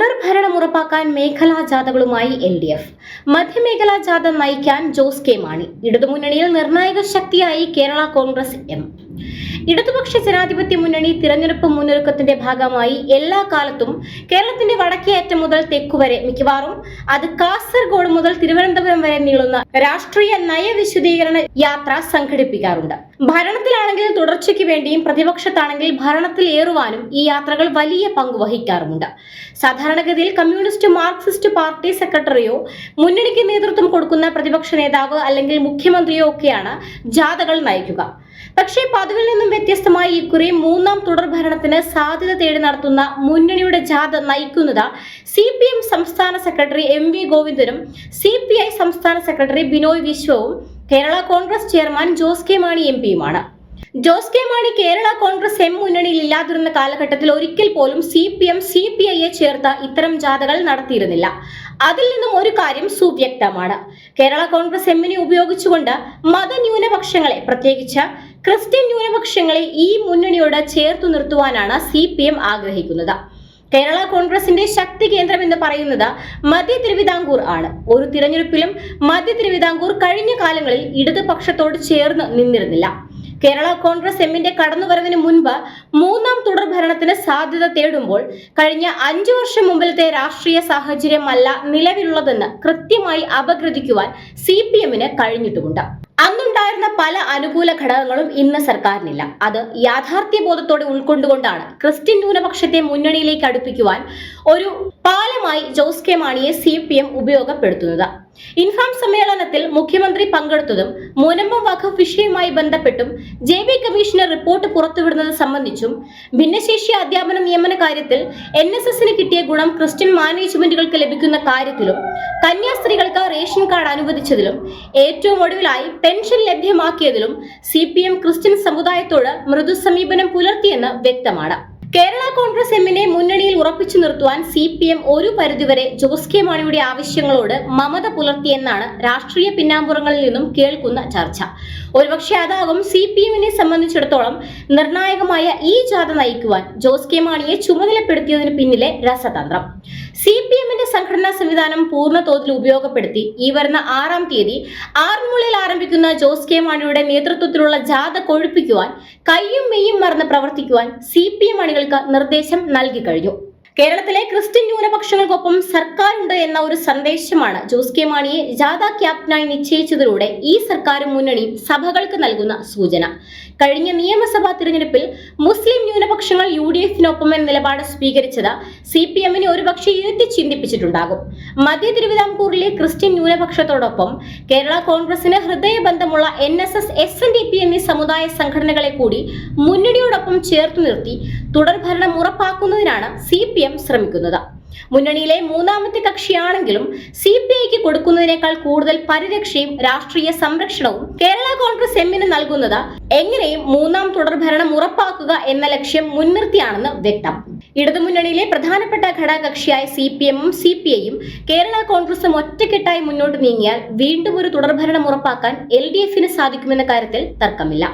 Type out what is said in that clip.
തുടർഭരണം ഉറപ്പാക്കാൻ മേഖലാ ജാഥകളുമായി LDF. മധ്യമേഖലാ ജാഥ നയിക്കാൻ ജോസ് കെ മാണി. ഇടതുമുന്നണിയിൽ നിർണായക ശക്തിയായി കേരള കോൺഗ്രസ് എം. ഇടതുപക്ഷ ജനാധിപത്യ മുന്നണി തിരഞ്ഞെടുപ്പ് മുന്നൊരുക്കത്തിന്റെ ഭാഗമായി എല്ലാ കാലത്തും കേരളത്തിന്റെ വടക്കേ അറ്റം മുതൽ തെക്കുവരെ മിക്കവാറും അത് കാസർഗോഡ് മുതൽ തിരുവനന്തപുരം വരെ നീളുന്ന രാഷ്ട്രീയ നയവിശദീകരണ യാത്ര സംഘടിപ്പിക്കാറുണ്ട്. ഭരണത്തിലാണെങ്കിൽ തുടർച്ചയ്ക്ക് വേണ്ടിയും പ്രതിപക്ഷത്താണെങ്കിൽ ഭരണത്തിൽ ഏറുവാനും ഈ യാത്രകൾ വലിയ പങ്ക് വഹിക്കാറുമുണ്ട്. സാധാരണഗതിയിൽ കമ്മ്യൂണിസ്റ്റ് മാർക്സിസ്റ്റ് പാർട്ടി സെക്രട്ടറിയോ മുന്നണിക്ക് നേതൃത്വം കൊടുക്കുന്ന പ്രതിപക്ഷ നേതാവ് അല്ലെങ്കിൽ മുഖ്യമന്ത്രിയോ ഒക്കെയാണ് ജാഥകൾ നയിക്കുക. പക്ഷേ പതിവിൽ നിന്നും വ്യത്യസ്തമായി ഇക്കുറി മൂന്നാം തുടർഭരണത്തിന് സാധ്യത തേടി നടത്തുന്ന മുന്നണിയുടെ ജാഥ നയിക്കുന്നത് CPM സംസ്ഥാന സെക്രട്ടറി MV ഗോവിന്ദനും CPI സംസ്ഥാന സെക്രട്ടറി ബിനോയ് വിശ്വവും കേരള കോൺഗ്രസ് ചെയർമാൻ ജോസ് കെ മാണി MPയുമാണ്. ജോസ് കെ മാണി കേരള കോൺഗ്രസ് എം മുന്നണിയിൽ ഇല്ലാതിരുന്ന കാലഘട്ടത്തിൽ ഒരിക്കൽ പോലും CPM CPIയെ ചേർത്ത് ഇത്തരം ജാഥകൾ നടത്തിയിരുന്നില്ല. അതിൽ നിന്നും ഒരു കാര്യം സുവ്യക്തമാണ്. കേരള കോൺഗ്രസ് എമ്മിനെ ഉപയോഗിച്ചുകൊണ്ട് മതന്യൂനപക്ഷങ്ങളെ, പ്രത്യേകിച്ച് ക്രിസ്ത്യൻ ന്യൂനപക്ഷങ്ങളെ ഈ മുന്നണിയോട് ചേർത്തു നിർത്തുവാനാണ് CPM ആഗ്രഹിക്കുന്നത്. കേരള കോൺഗ്രസിന്റെ ശക്തി കേന്ദ്രം എന്ന് പറയുന്നത് മധ്യ തിരുവിതാംകൂർ ആണ്. ഒരു തിരഞ്ഞെടുപ്പിലും മധ്യ തിരുവിതാംകൂർ കഴിഞ്ഞ കാലങ്ങളിൽ ഇടതുപക്ഷത്തോട് ചേർന്ന് നിന്നിരുന്നില്ല. കേരള കോൺഗ്രസ് എമ്മിന്റെ കടന്നുവരവിന് മുൻപ് മൂന്നാം തുടർഭരണത്തിന് സാധ്യത തേടുമ്പോൾ കഴിഞ്ഞ 5 വർഷം മുമ്പിലത്തെ രാഷ്ട്രീയ സാഹചര്യമല്ല നിലവിലുള്ളതെന്ന് കൃത്യമായി അപഗ്രഥിക്കുവാൻ CPMന് കഴിഞ്ഞിട്ടുമുണ്ട്. അന്നുണ്ടായിരുന്ന പല അനുകൂല ഘടകങ്ങളും ഇന്ന് സർക്കാരിനില്ല. അത് യാഥാർത്ഥ്യബോധത്തോടെ ഉൾക്കൊണ്ടുകൊണ്ടാണ് ക്രിസ്ത്യൻ ന്യൂനപക്ഷത്തെ മുന്നണിയിലേക്ക് അടുപ്പിക്കുവാൻ ഒരു പാലമായി ജോസ് കെ മാണിയെ CPM ഉപയോഗപ്പെടുത്തുന്നത്. ഇൻഫാം സമ്മേളനത്തിൽ മുഖ്യമന്ത്രി പങ്കെടുത്തതും മുനമ്പം വഖഫ് വിഷയവുമായി ബന്ധപ്പെട്ടും JB കമ്മീഷണർ റിപ്പോർട്ട് പുറത്തുവിടുന്നത് സംബന്ധിച്ചും ഭിന്നശേഷി അധ്യാപന നിയമന കാര്യത്തിൽ NSSന് കിട്ടിയ ഗുണം ക്രിസ്ത്യൻ മാനേജ്മെന്റുകൾക്ക് ലഭിക്കുന്ന കാര്യത്തിലും കന്യാസ്ത്രീകൾക്ക് റേഷൻ കാർഡ് അനുവദിച്ചതിലും ഏറ്റവും ഒടുവിലായി പെൻഷൻ ലഭ്യമാക്കിയതിലും CPM ക്രിസ്ത്യൻ സമുദായത്തോട് മൃദു സമീപനം പുലർത്തിയെന്ന് വ്യക്തമാണ്. കേരള കോൺഗ്രസ് എമ്മിനെ മുന്നണിയിൽ ഉറപ്പിച്ചു നിർത്തുവാൻ CPM ഒരു പരിധിവരെ ജോസ് കെ മാണിയുടെ ആവശ്യങ്ങളോട് മമത പുലർത്തിയെന്നാണ് രാഷ്ട്രീയ പിന്നാമ്പുറങ്ങളിൽ നിന്നും കേൾക്കുന്ന ചർച്ച. ഒരുപക്ഷെ അതാകും CPMനെ സംബന്ധിച്ചിടത്തോളം നിർണായകമായ ഈ ജാഥ നയിക്കുവാൻ ജോസ് കെ മാണിയെ ചുമതലപ്പെടുത്തിയതിന് പിന്നിലെ രസതന്ത്രം. CPMന്റെ സംഘടനാ സംവിധാനം പൂർണ്ണ തോതിൽ ഉപയോഗപ്പെടുത്തി ഈ വരുന്ന 6-ാം തീയതി ആറന്മുളയിൽ ആരംഭിക്കുന്ന ജോസ് കെ മാണിയുടെ നേതൃത്വത്തിലുള്ള ജാഥ കൊഴുപ്പിക്കുവാൻ കയ്യും മെയ്യും മറന്ന് പ്രവർത്തിക്കുവാൻ CPM അണികൾക്ക് നിർദ്ദേശം നൽകി കഴിഞ്ഞു. കേരളത്തിലെ ക്രിസ്ത്യൻ ന്യൂനപക്ഷങ്ങൾക്കൊപ്പം സർക്കാരുണ്ട് എന്ന ഒരു സന്ദേശമാണ് ജോസ് കെ മാണിയെ ജാഥ ക്യാപ്റ്റനായി നിശ്ചയിച്ചതിലൂടെ ഈ സർക്കാരും മുന്നണിയും സഭകൾക്ക് നൽകുന്ന സൂചന. കഴിഞ്ഞ നിയമസഭാ തിരഞ്ഞെടുപ്പിൽ മുസ്ലിം ന്യൂനപക്ഷങ്ങൾ UDFനൊപ്പം എന്ന നിലപാട് സ്വീകരിച്ചത് CPMനെ ഒരുപക്ഷെ ഇരുത്തി ചിന്തിപ്പിച്ചിട്ടുണ്ടാകും. മധ്യ തിരുവിതാംകൂറിലെ ക്രിസ്ത്യൻ ന്യൂനപക്ഷത്തോടൊപ്പം കേരള കോൺഗ്രസിന് ഹൃദയബന്ധമുള്ള NSS SNDP എന്നീ സമുദായ സംഘടനകളെ കൂടി മുന്നണിയോടൊപ്പം ചേർത്തു നിർത്തി തുടർഭരണം ഉറപ്പാക്കുന്നതിനാണ് CPM ശ്രമിക്കുന്നത്. മുന്നണിയിലെ മൂന്നാമത്തെ കക്ഷിയാണെങ്കിലും CPIക്ക് കൊടുക്കുന്നതിനേക്കാൾ കൂടുതൽ പരിരക്ഷയും രാഷ്ട്രീയ സംരക്ഷണവും കേരള കോൺഗ്രസ് എമ്മിന് നൽകുന്നത് എങ്ങനെയും മൂന്നാം തുടർഭരണം ഉറപ്പാക്കുക എന്ന ലക്ഷ്യം മുൻനിർത്തിയാണെന്ന് വ്യക്തം. ഇടതുമുന്നണിയിലെ പ്രധാനപ്പെട്ട ഘടകകക്ഷിയായ CPMഉം CPIയും കേരള കോൺഗ്രസും ഒറ്റക്കെട്ടായി മുന്നോട്ട് നീങ്ങിയാൽ വീണ്ടും ഒരു തുടർഭരണം ഉറപ്പാക്കാൻ LDFന് സാധിക്കുമെന്ന കാര്യത്തിൽ തർക്കമില്ല.